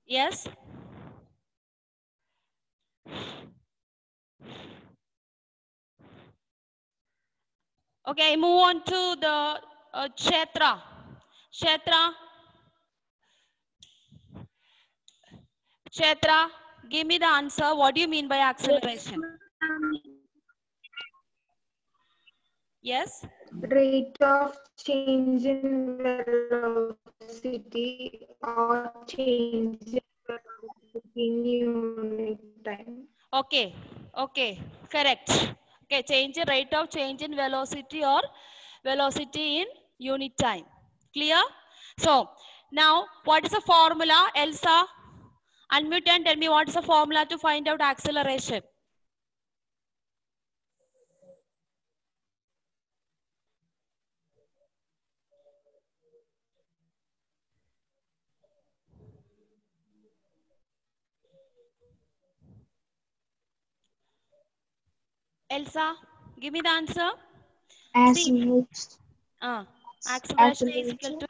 Yes. Okay, move on to the Kshetra. Kshetra, give me the answer. What do you mean by acceleration? Yes. Rate of change in velocity or change in velocity in unit time. Okay. Okay. Correct. Okay. Change in rate of change in velocity or velocity in unit time. Clear? So now what is the formula? Elsa, unmute and tell me what is the formula to find out acceleration. Elsa, give me the answer. See, acceleration is equal to,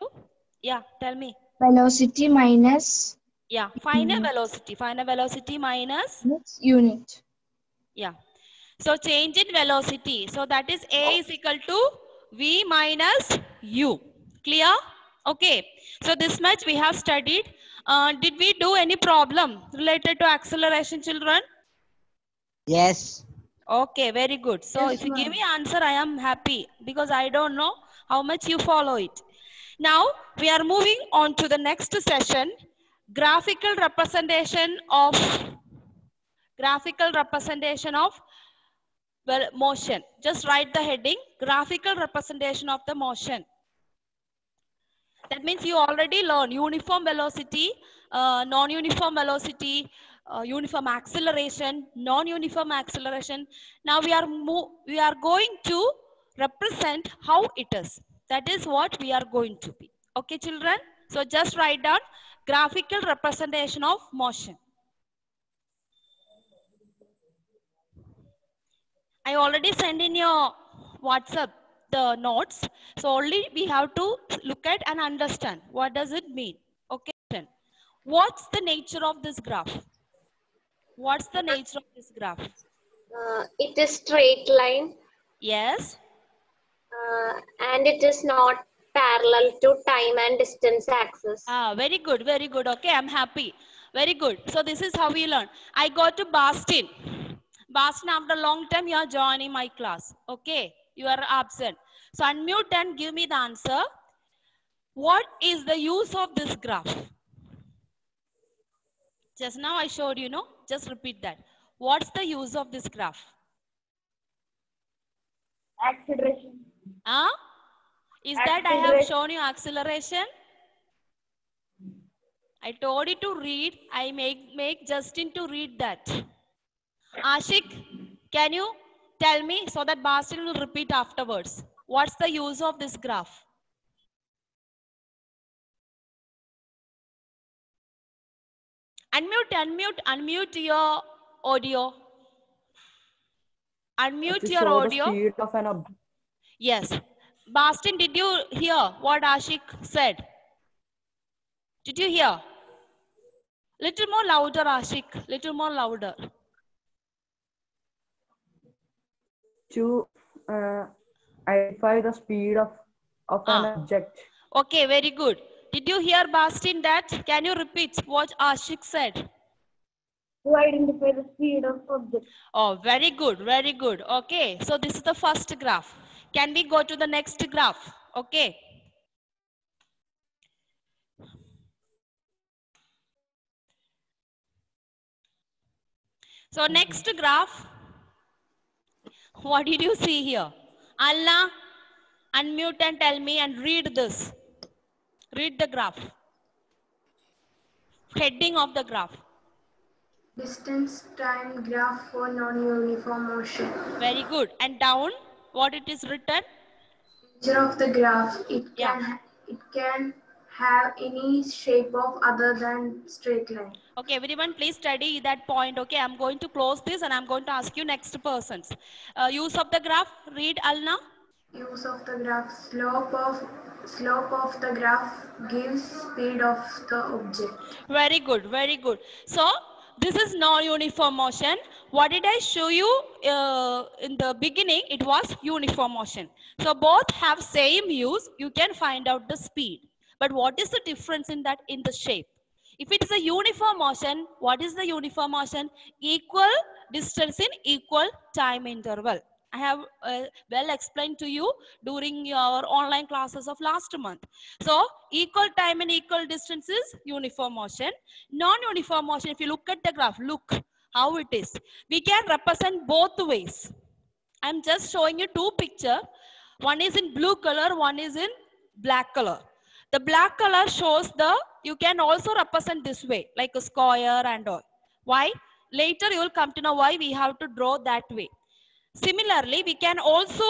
yeah, tell me. Velocity minus Yeah, final velocity. Final velocity minus, unit. yeah. So change in velocity. So that is A is equal to V minus U. Clear? Okay. So this much we have studied. Did we do any problem related to acceleration, children? Yes. Okay, very good. So Yes, if you give ma'am. me answer, I am happy because I don't know how much you follow it. Now we are moving on to the next session, graphical representation of motion. Just write the heading, graphical representation of the motion. That means you already learned uniform velocity, non-uniform velocity, uniform acceleration, non-uniform acceleration. Now we are going to represent how it is. That is what we are going to be. Okay, children? So just write down graphical representation of motion. I already sent in your WhatsApp the notes. So only we have to look at and understand what does it mean. Okay. What's the nature of this graph? What's the nature of this graph? It is straight line Yes. and it is not parallel to time and distance axis. Very good, very good. Okay, I'm happy. Very good. So this is how we learn. I go to Boston. Boston, after a long time, you are joining my class. Okay, you are absent. So unmute and give me the answer. What is the use of this graph? Just now I showed you, no? Just repeat that. What's the use of this graph? Acceleration. Is that I have shown you acceleration? I told you to read. I make Justin to read that. Ashik, can you tell me so that Boston will repeat afterwards? What's the use of this graph? Unmute your audio. Unmute your audio. Speed of an object. Yes. Boston, did you hear what Ashik said? Did you hear? Little more louder, Ashik. Little more louder. To identify the speed of an object. Okay, very good. Did you hear, Boston, that? Can you repeat what Ashik said? To identify the speed of object. Oh, very good, very good. Okay, so this is the first graph. Can we go to the next graph? Okay. So next graph, what did you see here? Allah, unmute and tell me and read this. Read the graph. Heading of the graph. Distance time graph for non-uniform motion. Very good. And down, what it is written? Nature of the graph. It can have any shape of other than straight line. Okay, everyone please study that point. Okay, I'm going to close this and I'm going to ask you next persons. Use of the graph, read Alna. Use of the graph, slope of slope of the graph gives speed of the object. Very good, very good. So this is non-uniform motion. What did I show you in the beginning? It was uniform motion. So both have same use. You can find out the speed. But what is the difference in that, in the shape? If it is a uniform motion, what is the uniform motion? Equal distance in equal time interval. I have well explained to you during your online classes of last month. So equal time and equal distance is uniform motion. Non-uniform motion, if you look at the graph, look how it is. We can represent both ways. I'm just showing you two pictures. One is in blue color, one is in black color. The black color shows you can also represent this way, like a square and all. Why? Later you will come to know why we have to draw that way. Similarly, we can also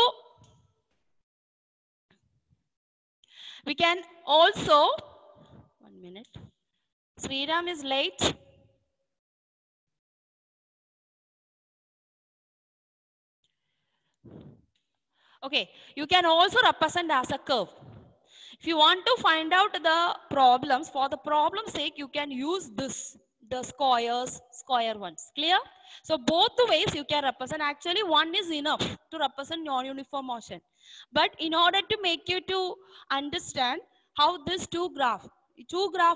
one minute. Sriram is late. Okay, you can also represent as a curve. If you want to find out the problems, for the problem's sake, you can use this, the square ones. Clear? So both the ways you can represent. Actually, one is enough to represent non-uniform motion. But in order to make you to understand how this two graph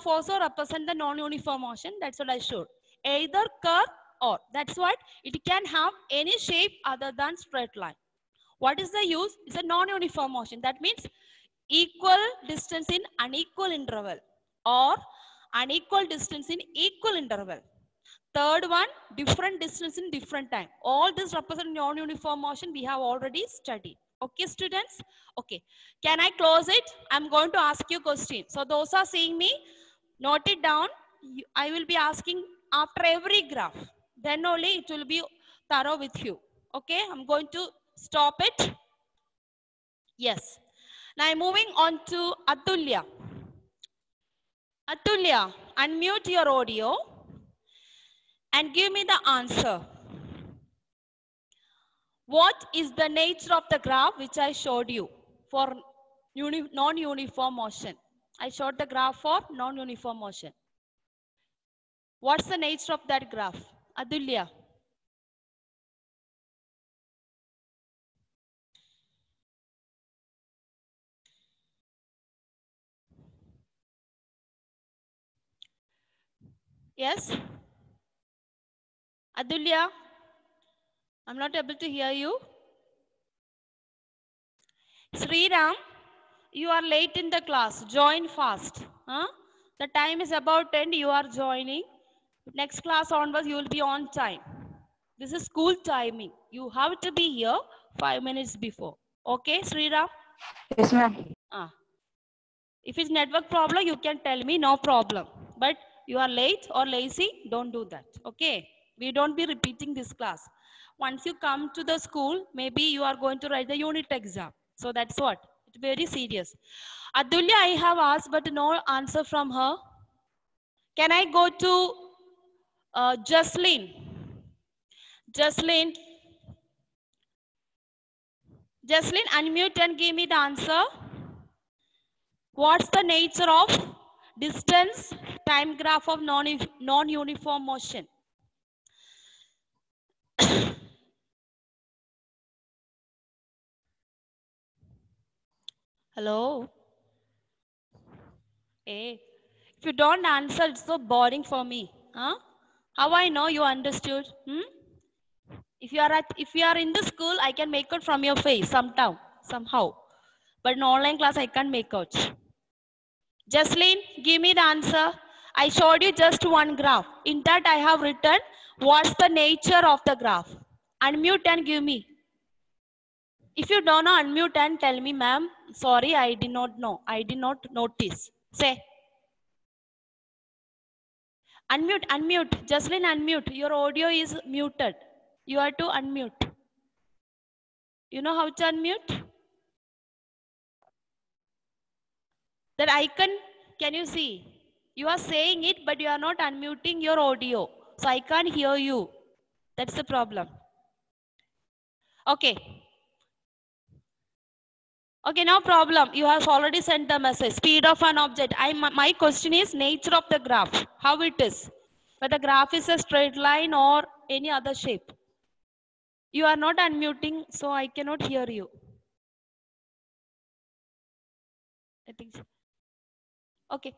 also represent the non-uniform motion, that's what I showed. Either curve or, that's what, it can have any shape other than straight line. What is the use? It's a non-uniform motion. That means equal distance in unequal interval or unequal distance in equal interval. Third one, different distance in different time. All this represent non-uniform motion we have already studied. Okay, students? Okay. Can I close it? I'm going to ask you a question. So those are seeing me, note it down. I will be asking after every graph. Then only it will be thorough with you. Okay, I'm going to stop it. Yes. Now I'm moving on to Atulya. Atulya, unmute your audio and give me the answer. What is the nature of the graph which I showed you for non-uniform motion? I showed the graph for non-uniform motion. What's the nature of that graph? Atulya. Yes? Atulya? I'm not able to hear you. Sriram, you are late in the class. Join fast. Huh? The time is about 10. You are joining. Next class onwards, you will be on time. This is school timing. You have to be here 5 minutes before. Okay, Sriram? Yes, ma'am. If it's network problem, you can tell me, no problem. But you are late or lazy, don't do that. Okay? We don't be repeating this class. Once you come to the school, maybe you are going to write the unit exam. So that's what. It's very serious. Atulya, I have asked, but no answer from her. Can I go to Jaslyn? Jaslyn, unmute and give me the answer. What's the nature of distance time graph of non-uniform motion? Hello? Hey, if you don't answer, it's so boring for me. Huh? How I know you understood? If you are in the school, I can make out from your face somehow. But in online class, I can't make out. Jaslyn, give me the answer. I showed you just one graph. In that, I have written what's the nature of the graph. Unmute and give me. If you don't know, unmute and tell me, ma'am, sorry, I did not know. I did not notice. Say. Unmute. Jaslyn, unmute. Your audio is muted. You have to unmute. You know how to unmute? That icon, can you see? You are saying it, but you are not unmuting your audio. So I can't hear you. That's the problem. Okay. Okay, no problem. You have already sent the message. Speed of an object. My question is nature of the graph. How it is? Whether the graph is a straight line or any other shape. You are not unmuting, so I cannot hear you. I think so. Okay.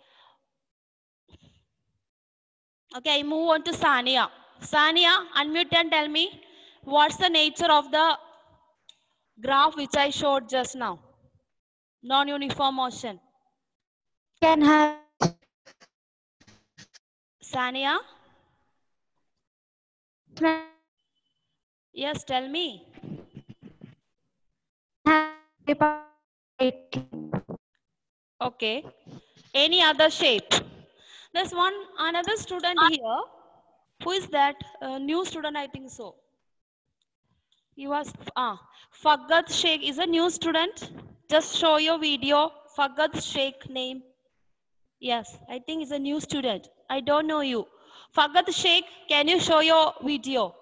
Okay, I move on to Sania. Sania, unmute and tell me what's the nature of the graph which I showed just now. Non-uniform motion. Can have Sania? Yes, tell me. Okay. Any other shape? There's another student here. Who is that? New student, I think so. He was Fagad Sheikh is a new student. Just show your video. Fagad Sheikh name. Yes, I think he's a new student. I don't know you. Fagad Sheikh, can you show your video?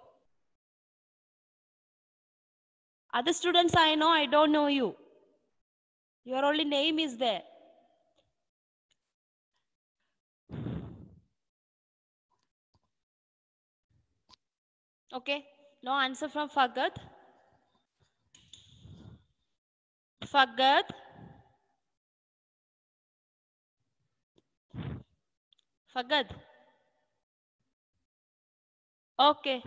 Other students I know, I don't know you. Your only name is there. Okay, no answer from Fagad. Fagad. Fagad. Okay.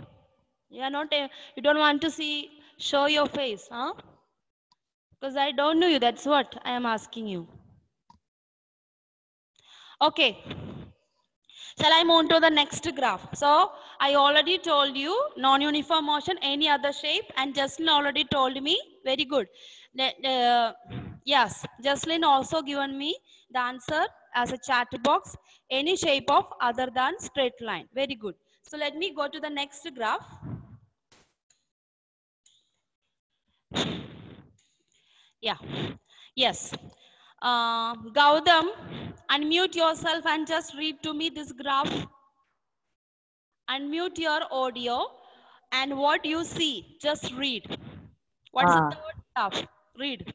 You are not you don't want to show your face, huh? Because I don't know you, that's what I am asking you. Okay. Shall I move to the next graph? So I already told you non-uniform motion, any other shape, and Jocelyn already told me. Very good. Yes, Jocelyn also given me the answer as a chat box. Any shape of other than straight line. Very good. So let me go to the next graph. Yeah. Yes. Gautam, unmute yourself and just read to me this graph. Unmute your audio and what you see, just read. What's the third graph? Read.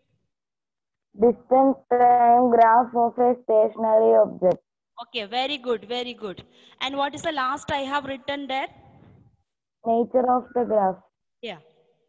Distance time graph of a stationary object. Okay, very good, very good. And what is the last I have written there? Nature of the graph. Yeah.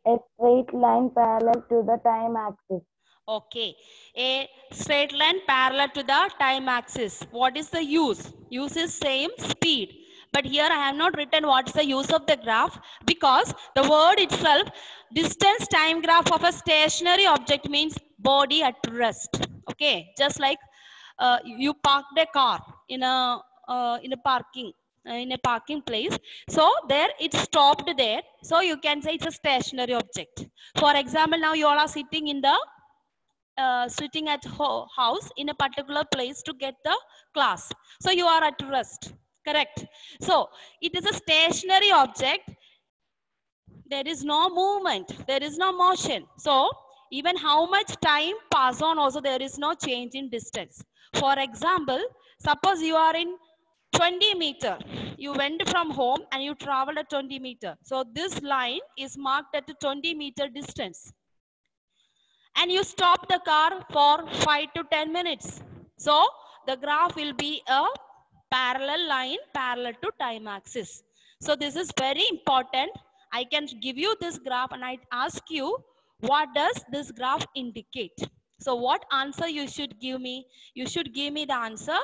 A straight line parallel to the time axis. Okay, a straight line parallel to the time axis. What is the use? Use is same, speed. But here I have not written what is the use of the graph because the word itself, distance time graph of a stationary object means body at rest. Okay, just like you parked a car in a parking place. So there it stopped there. So you can say it's a stationary object. For example, now you all are sitting in the sitting at house in a particular place to get the class. So you are at rest, correct? So it is a stationary object. There is no movement, there is no motion. So even how much time pass on also there is no change in distance. For example, suppose you are in 20 meter. You went from home and you traveled at 20 meter. So this line is marked at a 20 meter distance. And you stop the car for 5 to 10 minutes. So the graph will be a parallel line parallel to time axis. So this is very important. I can give you this graph and I ask you, what does this graph indicate? So what answer you should give me? You should give me the answer.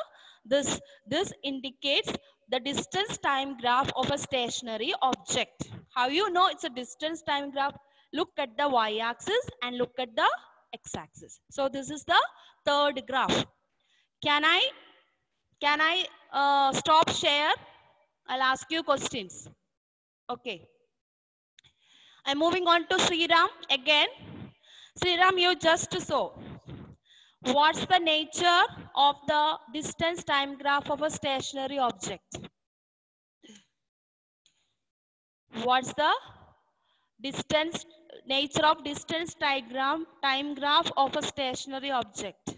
This indicates the distance time graph of a stationary object. How you know it's a distance time graph? Look at the y-axis and look at the x-axis. So this is the third graph. Can I stop share? I'll ask you questions. Okay. I'm moving on to Sriram again. Sriram, you just saw. What's the nature of the distance time graph of a stationary object? What's the nature of distance time graph of a stationary object?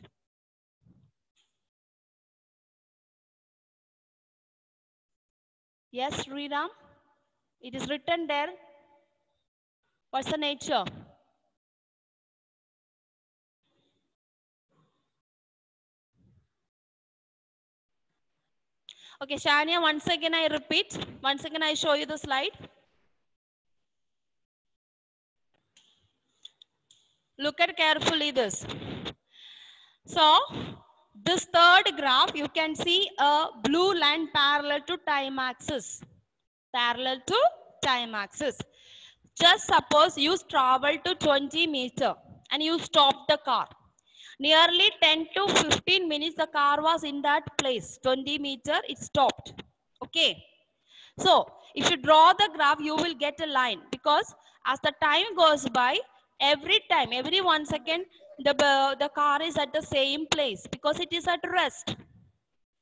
Yes, Sriram, it is written there. What's the nature? Okay, Shania, once again I repeat. Once again I show you the slide. Look at carefully this. So, this third graph, you can see a blue line parallel to time axis. Parallel to time axis. Just suppose you travel to 20 meters and you stop the car. Nearly 10 to 15 minutes the car was in that place. 20 meters, it stopped. Okay. So, if you draw the graph, you will get a line because as the time goes by, every time, every 1 second, the car is at the same place because it is at rest.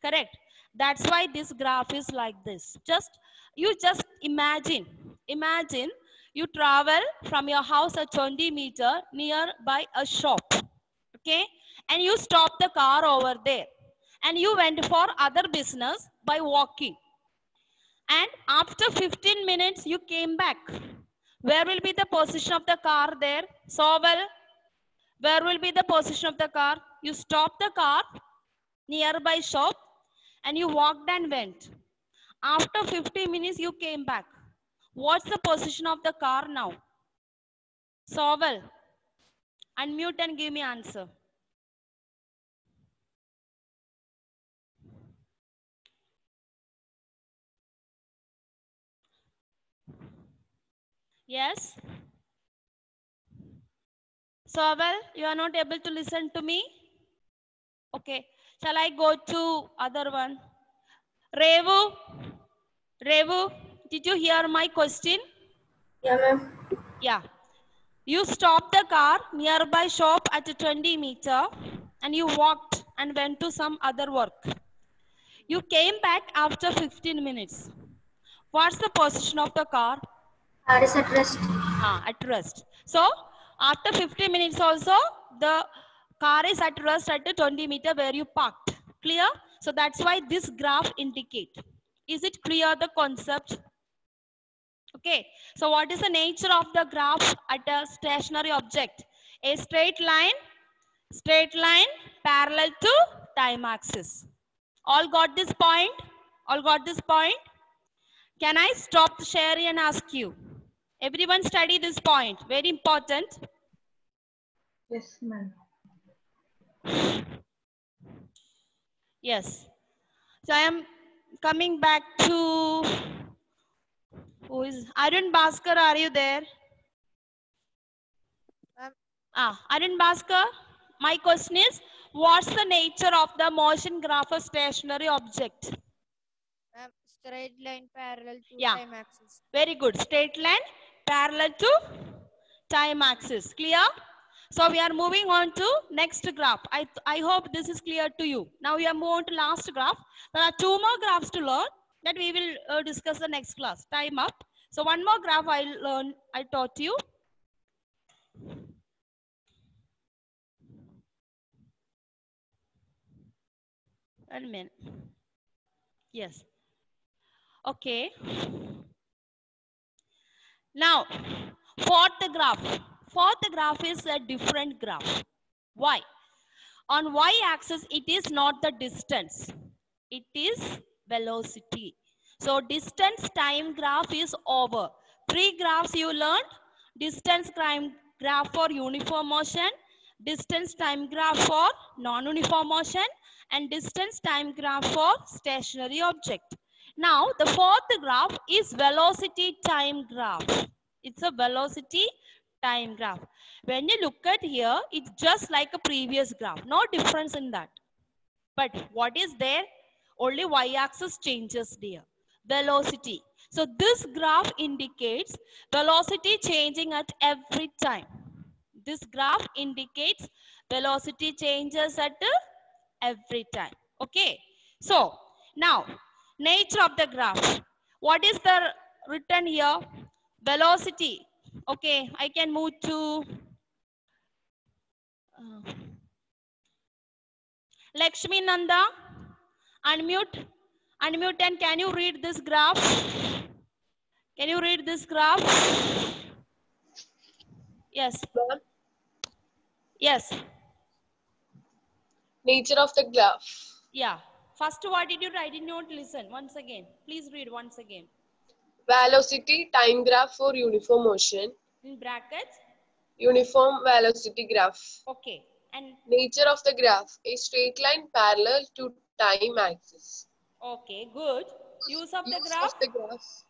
Correct. That's why this graph is like this. You just imagine you travel from your house at 20 meters nearby a shop. Okay. And you stop the car over there. And you went for other business by walking. And after 15 minutes, you came back. Where will be the position of the car there? So well, where will be the position of the car? You stop the car nearby shop and you walked and went. After 50 minutes, you came back. What's the position of the car now? So well, unmute and give me answer. Yes? So well, you are not able to listen to me? Okay. Shall I go to other one? Revu, did you hear my question? Yeah, ma'am. Yeah. You stopped the car nearby shop at 20 meters and you walked and went to some other work. You came back after 15 minutes. What's the position of the car? Car is at rest. At rest. So, after 15 minutes also, the car is at rest at the 20 meters where you parked. Clear? So, that's why this graph indicate. Is it clear, the concept? Okay. So, what is the nature of the graph at a stationary object? A straight line parallel to time axis. All got this point? All got this point? Can I stop the sharing and ask you? Everyone study this point. Very important. Yes, ma'am. Yes. So I am coming back to who is Arun Bhaskar. Are you there? Arun Bhaskar. My question is, what's the nature of the motion graph of stationary object? Straight line parallel to Yeah. time axis. Very good. Straight line parallel to time axis. Clear? So we are moving on to next graph. I hope this is clear to you. Now we are moving on to last graph. There are 2 more graphs to learn that we will discuss the next class. Time up. So one more graph I taught you. One minute. Yes. Okay. Now, fourth graph is a different graph. Why? On y-axis, it is not the distance. It is velocity. So, distance time graph is over. 3 graphs you learned. Distance time graph for uniform motion, distance time graph for non-uniform motion, and distance time graph for stationary object. Now, the fourth graph is velocity time graph. It's a velocity time graph. When you look at here, it's just like a previous graph. No difference in that. But what is there? Only y-axis changes there. Velocity. So this graph indicates velocity changing at every time. This graph indicates velocity changes at every time. Okay. So now, nature of the graph. What is the written here? Velocity. Okay, I can move to Lakshmi Nanda. Unmute and can you read this graph? Can you read this graph? Yes. Yes. Nature of the graph. Yeah. First, what did you write in note? Listen once again. Please read once again. Velocity time graph for uniform motion. In brackets. Uniform velocity graph. Okay. And nature of the graph, a straight line parallel to time axis. Okay, good. Use of the Use graph. of the graph.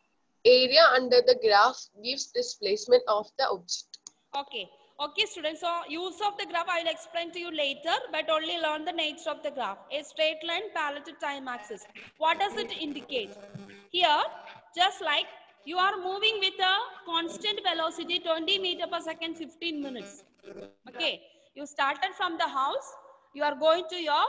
Area under the graph gives displacement of the object. Okay. Okay, students. So, use of the graph I will explain to you later, but only learn the nature of the graph. A straight line parallel to time axis. What does it indicate? Here, just like you are moving with a constant velocity 20 meter per second, 15 minutes. Okay. You started from the house. You are going to your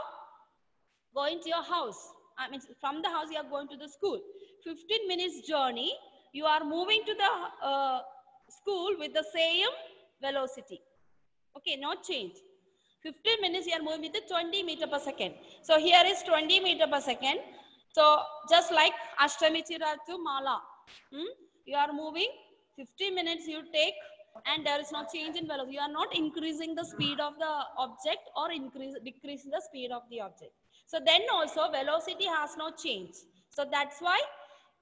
house. I mean, from the house you are going to the school. 15 minutes journey. You are moving to the school with the same velocity. Okay, no change. 15 minutes you are moving with 20 meter per second. So here is 20 meter per second. So just like Ashtamichira to Mala, you are moving 15 minutes you take, and there is no change in velocity. You are not increasing the speed of the object or decreasing the speed of the object. So then also velocity has no change. So that's why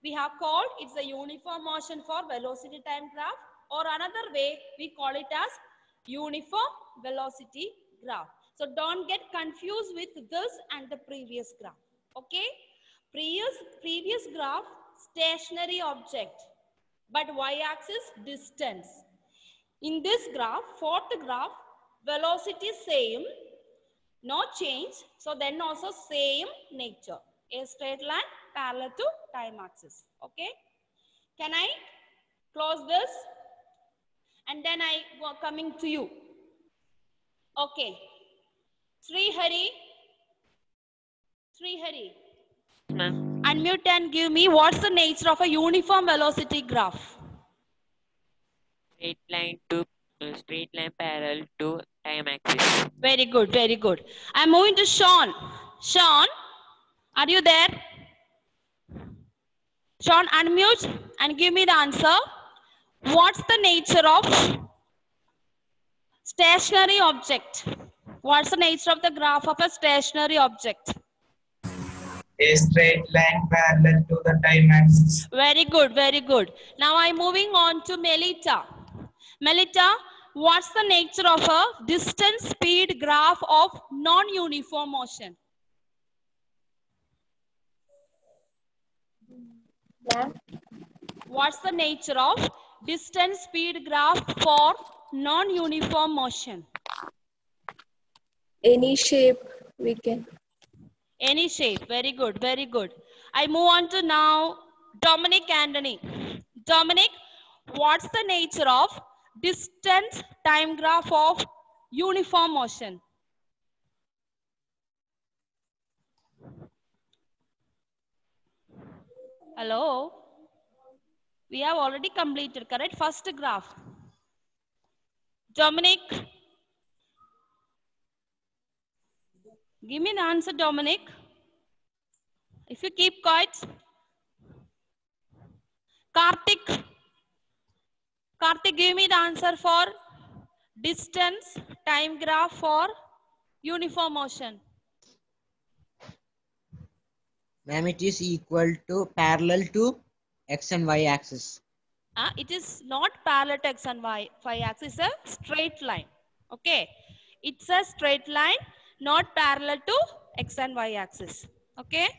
we have called it's a uniform motion for velocity time graph, or another way we call it as uniform velocity graph. So don't get confused with this and the previous graph. Okay? Previous graph, stationary object, but y-axis distance. In this graph, fourth graph, velocity same, no change. So then also same nature. A straight line parallel to time axis. Okay. Can I close this? And then I go coming to you. Okay. Srihari. Unmute and give me what's the nature of a uniform velocity graph? Straight line parallel to time axis. Very good, very good. I'm moving to Sean. Sean, are you there? Sean, unmute and give me the answer. What's the nature of stationary object? What's the nature of the graph of a stationary object? A straight line parallel to the time axis. Very good, very good. Now I'm moving on to Melita. Melita, what's the nature of a distance speed graph of non-uniform motion? What's the nature of distance speed graph for non-uniform motion? Any shape we can. Any shape. Very good, very good. I move on to now Dominic Anthony. Dominic, what's the nature of distance time graph of uniform motion? Hello? We have already completed, correct? First graph. Dominic. Give me the answer, Dominic. If you keep quiet. Karthik. Karthik, give me the answer for distance time graph for uniform motion. Ma'am, it is equal to parallel to x and y axis. It is not parallel to x and y axis, it's a straight line. Okay. It's a straight line, not parallel to x and y axis. Okay.